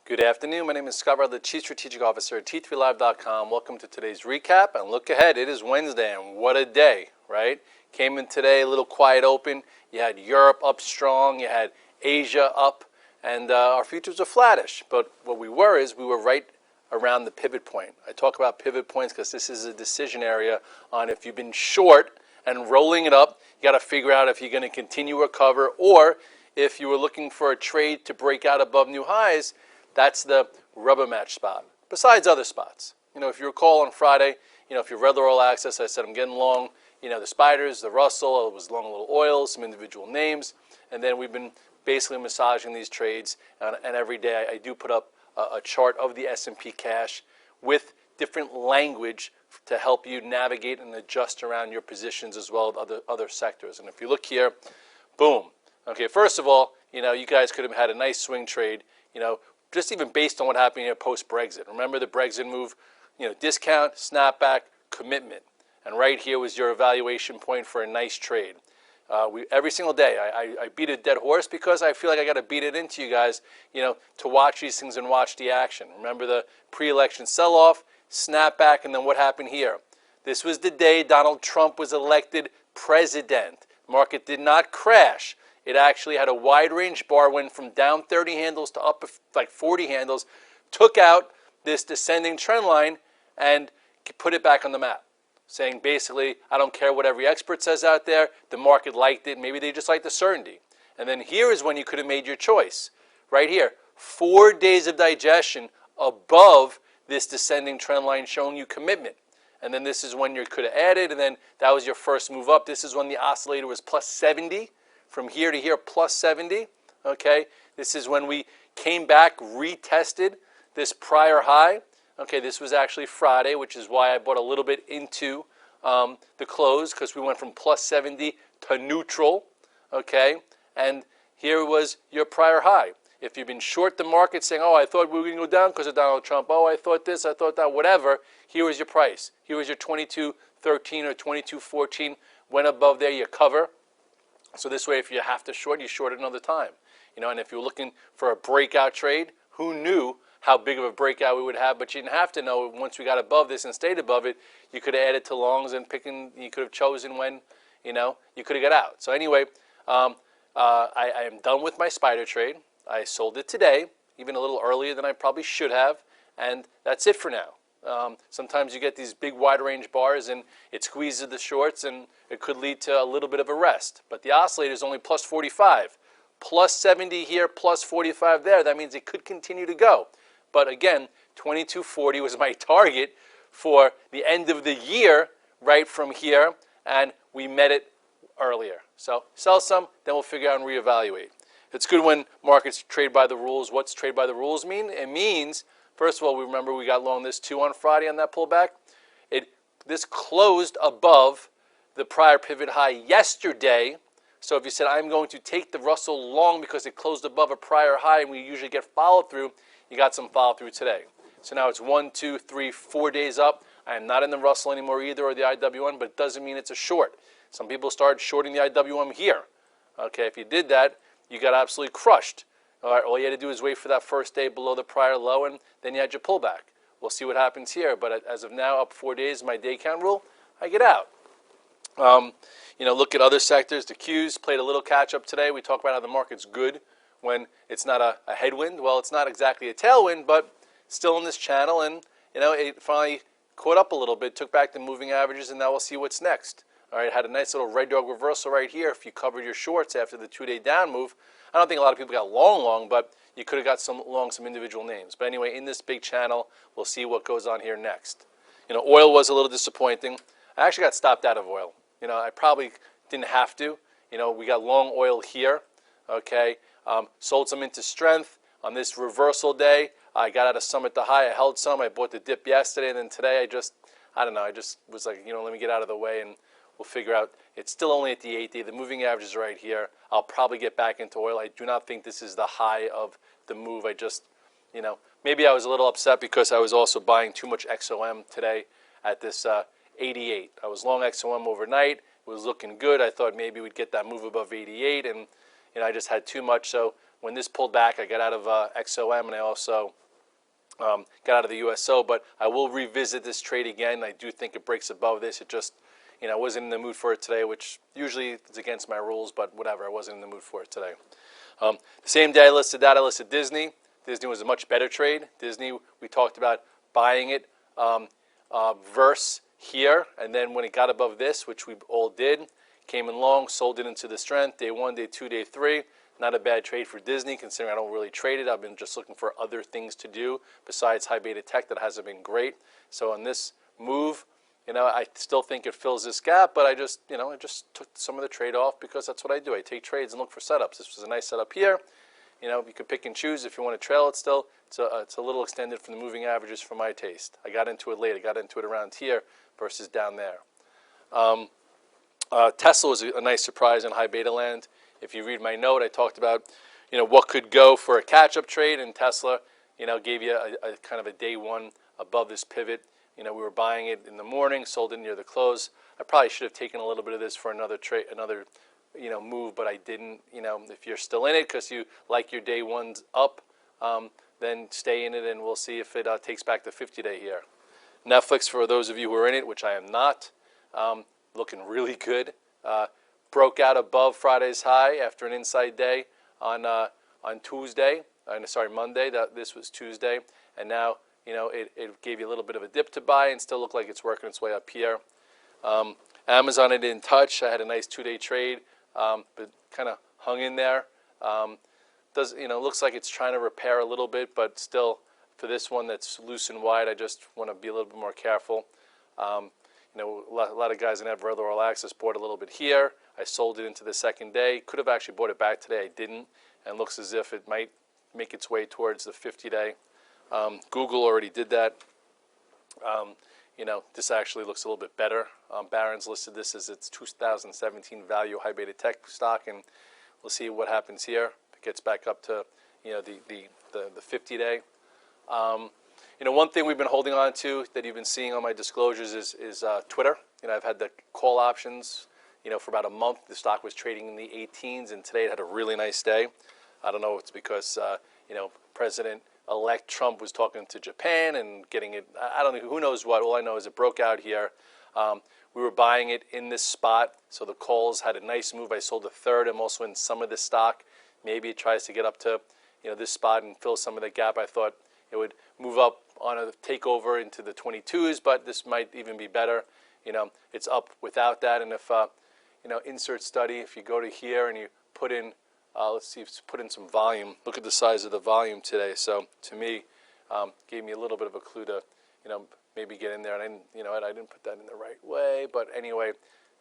Good afternoon. My name is Scott Redler, the Chief Strategic Officer at T3Live.com. Welcome to today's recap and look ahead. It is Wednesday, and what a day, right? Came in today, a little quiet open. You had Europe up strong. You had Asia up, and our futures are flattish. But what we were right around the pivot point. I talk about pivot points because this is a decision area on if you've been short and rolling it up. You got to figure out if you're going to continue to recover, or if you were looking for a trade to break out above new highs. That's the rubber match spot, besides other spots. If you recall on Friday, if you're Redler All Access, I said I'm getting long, the spiders, the Russell, I was long a little oil, some individual names, and then we've been basically massaging these trades, and every day I do put up a chart of the S&P cash with different language to help you navigate and adjust around your positions as well as other sectors. And if you look here, boom. Okay, first of all, you guys could have had a nice swing trade, just even based on what happened here post-Brexit. Remember the Brexit move, discount, snapback, commitment. And right here was your evaluation point for a nice trade. Every single day, I beat a dead horse because I feel like I got to beat it into you guys, to watch these things and watch the action. Remember the pre-election sell-off, snapback, and then what happened here? This was the day Donald Trump was elected president. Market did not crash. It actually had a wide range bar, went from down 30 handles to up like 40 handles, took out this descending trend line and put it back on the map, saying basically, I don't care what every expert says out there, the market liked it, maybe they just liked the certainty. And then here is when you could have made your choice. Right here, 4 days of digestion above this descending trend line showing you commitment. And then this is when you could have added, and then that was your first move up. This is when the oscillator was plus 70. From here to here, plus 70, okay? This is when we came back, retested this prior high. Okay, this was actually Friday, which is why I bought a little bit into the close, because we went from plus 70 to neutral, okay? And here was your prior high. If you've been short the market saying, oh, I thought we were going to go down because of Donald Trump, oh, I thought this, I thought that, whatever, here was your price. Here was your 22.13 or 22.14. Went above there, you cover. So this way, if you have to short, you short it another time. And if you're looking for a breakout trade, who knew how big of a breakout we would have? But you didn't have to know. Once we got above this and stayed above it, you could have added to longs and you could have chosen when, you could have got out. So anyway, I am done with my spider trade. I sold it today, even a little earlier than I probably should have, and that's it for now. Sometimes you get these big wide range bars and it squeezes the shorts and it could lead to a little bit of a rest. But the oscillator is only plus 45. Plus 70 here, plus 45 there. That means it could continue to go. But again, 2240 was my target for the end of the year right from here, and we met it earlier. So sell some, then we'll figure out and reevaluate. It's good when markets trade by the rules. What's trade by the rules mean? It means, first of all, we remember we got long this 2 on Friday on that pullback. This closed above the prior pivot high yesterday. So if you said, I'm going to take the Russell long because it closed above a prior high and we usually get follow through, you got some follow through today. So now it's 1, 2, 3, 4 days up. I am not in the Russell anymore either or the IWM, but it doesn't mean it's a short. Some people started shorting the IWM here. Okay, if you did that, you got absolutely crushed. All right, all you had to do is wait for that first day below the prior low, and then you had your pullback. We'll see what happens here, but as of now, up 4 days, my day count rule, I get out. Look at other sectors. The Qs played a little catch up today. We talk about how the market's good when it's not a headwind. Well, it's not exactly a tailwind, but still in this channel, and it finally caught up a little bit, took back the moving averages, and now we'll see what's next. All right, had a nice little red dog reversal right here. If you covered your shorts after the 2-day down move, I don't think a lot of people got long, but you could have got some individual names. But anyway, in this big channel, we'll see what goes on here next. Oil was a little disappointing. I actually got stopped out of oil. I probably didn't have to. We got long oil here. Okay, sold some into strength on this reversal day. I got out of some at the high. I held some. I bought the dip yesterday, and then today I just was like, let me get out of the way and we'll figure out. It's still only at the 8-day. The moving average is right here. I'll probably get back into oil. I do not think this is the high of the move. I just, maybe I was a little upset because I was also buying too much XOM today at this 88. I was long XOM overnight. It was looking good. I thought maybe we'd get that move above 88, and I just had too much. So when this pulled back, I got out of XOM, and I also got out of the USO. But I will revisit this trade again. I do think it breaks above this. It just, I wasn't in the mood for it today, which usually is against my rules, but whatever. I wasn't in the mood for it today. The same day I listed that, I listed Disney. Disney was a much better trade. Disney, we talked about buying it verse here, and then when it got above this, which we all did, came in long, sold it into the strength, day 1, day 2, day 3. Not a bad trade for Disney, considering I don't really trade it. I've been just looking for other things to do besides high beta tech that hasn't been great. So on this move, I still think it fills this gap, but I just took some of the trade off because that's what I do. I take trades and look for setups. This was a nice setup here. You could pick and choose if you want to trail it still. It's a little extended from the moving averages for my taste. I got into it late. I got into it around here versus down there. Tesla was a nice surprise in high beta land. If you read my note, I talked about, what could go for a catch-up trade, and Tesla, gave you a kind of a day one above this pivot. We were buying it in the morning, sold it near the close. I probably should have taken a little bit of this for another trade, move, but I didn't. If you're still in it because you like your day ones up, then stay in it, and we'll see if it takes back the 50-day here. Netflix, for those of you who are in it, which I am not, looking really good. Broke out above Friday's high after an inside day on Tuesday. Monday. This was Tuesday, and now it gave you a little bit of a dip to buy, and still look like it's working its way up here. Amazon I didn't touch. I had a nice 2-day trade, but kind of hung in there. Looks like it's trying to repair a little bit, but still, for this one that's loose and wide, I just want to be a little bit more careful. A lot of guys in Redler All Access bought a little bit here. I sold it into the second day. Could have actually bought it back today. I didn't, and looks as if it might make its way towards the 50-day. Google already did that. This actually looks a little bit better. Barron's listed this as its 2017 value high beta tech stock, and we'll see what happens here. If it gets back up to the 50-day. One thing we've been holding on to that you've been seeing on my disclosures is Twitter. I've had the call options, for about a month. The stock was trading in the 18s, and today it had a really nice day. I don't know if it's because, President-elect Trump was talking to Japan and getting it. I don't know. Who knows what. All I know is it broke out here. We were buying it in this spot, so the calls had a nice move. I sold a third. I'm also in some of this stock. Maybe it tries to get up to, this spot and fill some of the gap. I thought it would move up on a takeover into the 22s, but this might even be better. It's up without that. And if, insert study, if you go to here and you put in, let's see, put in some volume. Look at the size of the volume today. So to me, gave me a little bit of a clue to, maybe get in there. And I didn't put that in the right way. But anyway,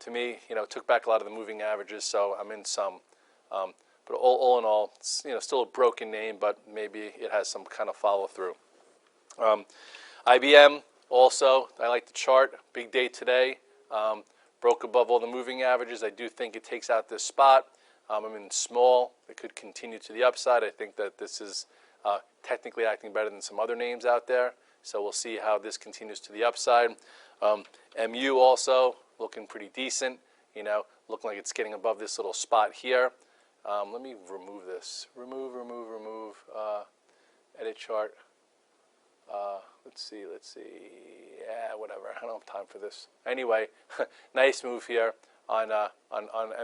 to me, took back a lot of the moving averages. So I'm in some. But all in all, it's, still a broken name, but maybe it has some kind of follow through. IBM also, I like the chart. Big day today. Broke above all the moving averages. I do think it takes out this spot. I'm in small. It could continue to the upside. I think that this is technically acting better than some other names out there. So we'll see how this continues to the upside. MU also looking pretty decent. Looking like it's getting above this little spot here. Let me remove this. Remove. Edit chart. Let's see. Yeah, whatever. I don't have time for this. Anyway, nice move here on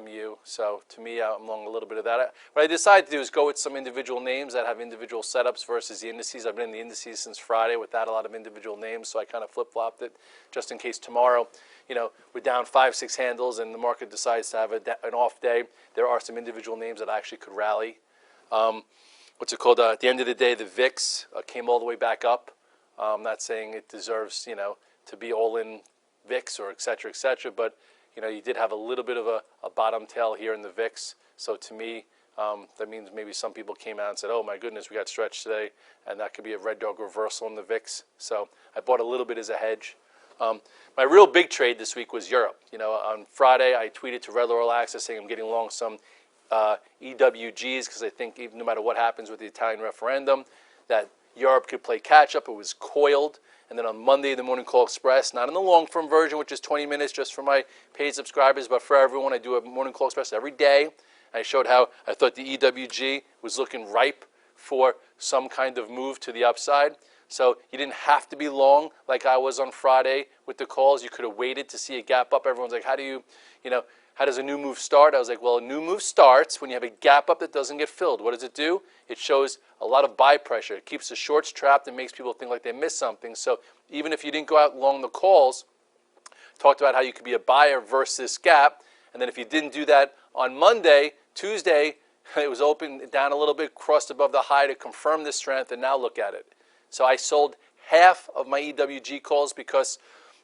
MU. So to me, I'm along a little bit of that. What I decided to do is go with some individual names that have individual setups versus the indices. I've been in the indices since Friday without a lot of individual names, so I kind of flip-flopped it just in case tomorrow, we're down 5-6 handles and the market decides to have an off day. There are some individual names that actually could rally. What's it called? At the end of the day, the VIX came all the way back up. I'm not saying it deserves, to be all in VIX or et cetera, but you did have a little bit of a bottom tail here in the VIX. So to me, that means maybe some people came out and said, oh my goodness, we got stretched today, and that could be a red dog reversal in the VIX. So I bought a little bit as a hedge. My real big trade this week was Europe. On Friday, I tweeted to Redler All Access saying I'm getting long some EWGs because I think even no matter what happens with the Italian referendum, that Europe could play catch-up. It was coiled. And then on Monday, the Morning Call Express, not in the long-form version, which is 20 minutes just for my paid subscribers, but for everyone, I do a Morning Call Express every day. I showed how I thought the EWG was looking ripe for some kind of move to the upside. So you didn't have to be long like I was on Friday with the calls. You could have waited to see a gap up. Everyone's like, how does a new move start? I was like, well, a new move starts when you have a gap up that doesn't get filled. What does it do? It shows a lot of buy pressure. It keeps the shorts trapped and makes people think like they missed something. So even if you didn't go out long the calls, talked about how you could be a buyer versus this gap. And then if you didn't do that on Monday, Tuesday, it was open down a little bit, crossed above the high to confirm this strength, and now look at it. So I sold half of my EWG calls because,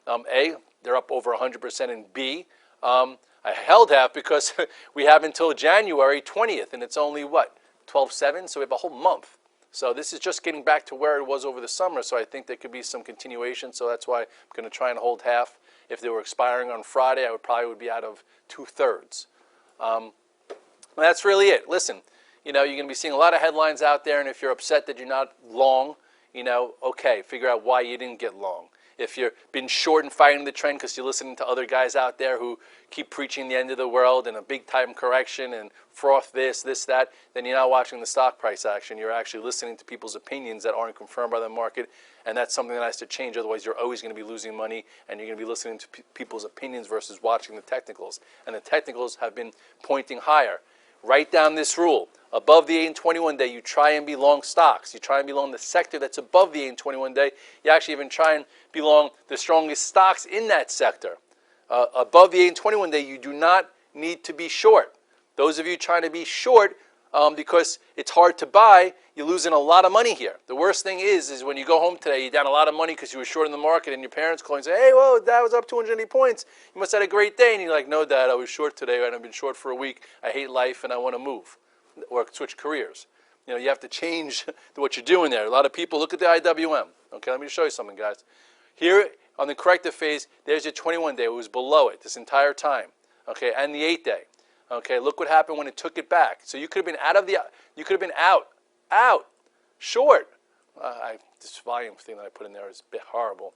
A, they're up over 100%, and B, I held half because we have until January 20th, and it's only, 12/7? So we have a whole month. So this is just getting back to where it was over the summer, so I think there could be some continuation, so that's why I'm going to try and hold half. If they were expiring on Friday, I would be out of 2/3. That's really it. Listen, you're going to be seeing a lot of headlines out there, and if you're upset that you're not long, okay, figure out why you didn't get long. If you've been short and fighting the trend because you're listening to other guys out there who keep preaching the end of the world and a big time correction and froth this, that, then you're not watching the stock price action. You're actually listening to people's opinions that aren't confirmed by the market, and that's something that has to change. Otherwise, you're always going to be losing money, and you're going to be listening to people's opinions versus watching the technicals. And the technicals have been pointing higher. Write down this rule. Above the 8 and 21 day, you try and be long stocks. You try and be long the sector that's above the 8 and 21 day. You actually even try and be long the strongest stocks in that sector. Above the 8 and 21 day, you do not need to be short. Those of you trying to be short because it's hard to buy, you're losing a lot of money here. The worst thing is when you go home today, you're down a lot of money because you were short in the market, and your parents call and say, hey, whoa, Dad was up 280 points. You must have had a great day. And you're like, no, Dad, I was short today, and I've been short for a week. I hate life, and I want to move or switch careers. You have to change what you're doing there. A lot of people, look at the IWM. Okay, let me show you something, guys. Here on the corrective phase, there's your 21 day. It was below it this entire time. Okay, and the 8 day. Okay, look what happened when it took it back. So you could have been out, short. This volume thing that I put in there is a bit horrible.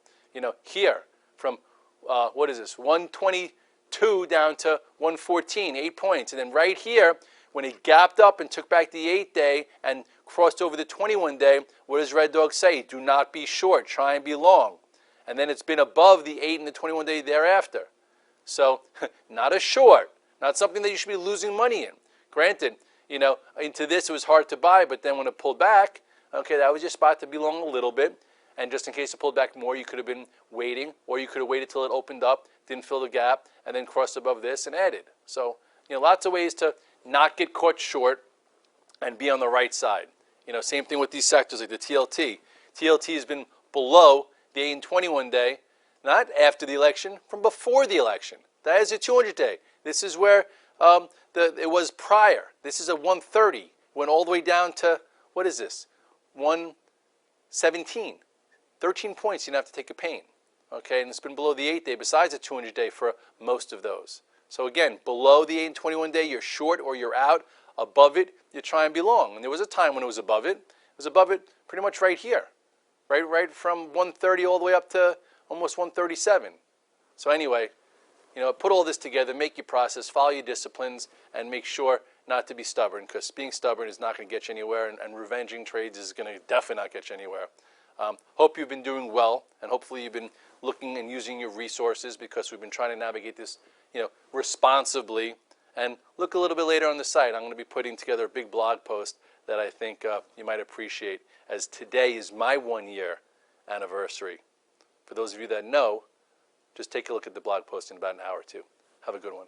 Here from, 122 down to 114, 8 points. And then right here, when it gapped up and took back the 8 day and crossed over the 21 day, what does Red Dog say? Do not be short, try and be long. And then it's been above the 8 and the 21 day thereafter. So not a short. Not something that you should be losing money in. Granted, into this it was hard to buy, but then when it pulled back, okay, that was your spot to be long a little bit. And just in case it pulled back more, you could have been waiting, or you could have waited till it opened up, didn't fill the gap, and then crossed above this and added. So, lots of ways to not get caught short and be on the right side. Same thing with these sectors like the TLT. TLT has been below the 8 and 21 day, not after the election, from before the election. That is a 200 day. This is where it was prior. This is a 130. Went all the way down to, what is this? 117. 13 points, you didn't have to take a pain. Okay, and it's been below the 8 day besides the 200 day for most of those. So again, below the 8 and 21 day, you're short or you're out. Above it, you try and be long. And there was a time when it was above it. It was above it pretty much right here. Right from 130 all the way up to almost 137. So anyway, put all this together, make your process, follow your disciplines, and make sure not to be stubborn, because being stubborn is not going to get you anywhere, and revenging trades is going to definitely not get you anywhere. Hope you've been doing well, and hopefully you've been looking and using your resources, because we've been trying to navigate this, responsibly. And look a little bit later on the site. I'm going to be putting together a big blog post that I think you might appreciate, as today is my 1-year anniversary. For those of you that know, just take a look at the blog post in about an hour or two. Have a good one.